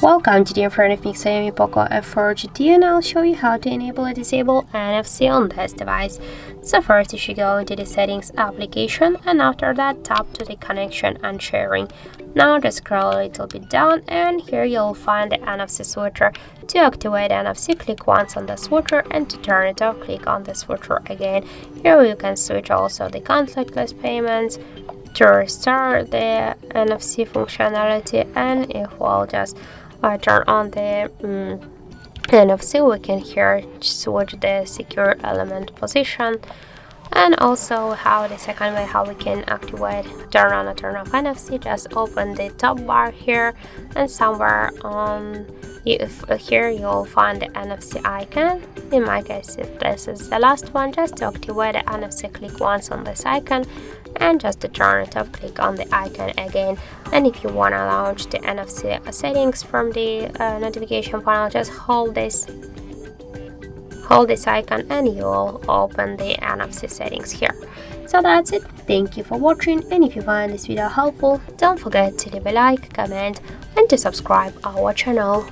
Welcome to the in front of me XIAOMI Poco F4 GT, and I'll show you how to enable or disable NFC on this device. So first you should go into the settings application, and after that tap to the connection and sharing. Now just scroll a little bit down, and here you'll find the NFC switcher. To activate NFC, click once on the switcher, and to turn it off, click on the switcher again. Here you can switch also the contactless payments, to restart the NFC functionality, and if we'll just turn on the NFC, we can here switch the secure element position, and also how the second way how we can activate, turn on or turn off NFC. Just open the top bar here, and somewhere on here you'll find the NFC icon. In my case, if this is the last one, just to activate the NFC, click once on this icon, and just to turn it off, click on the icon again. And if you want to launch the NFC settings from the notification panel, just hold this icon and you will open the NFC settings here. So that's it. Thank you for watching, and if you find this video helpful, don't forget to leave a like, comment, and to subscribe our channel.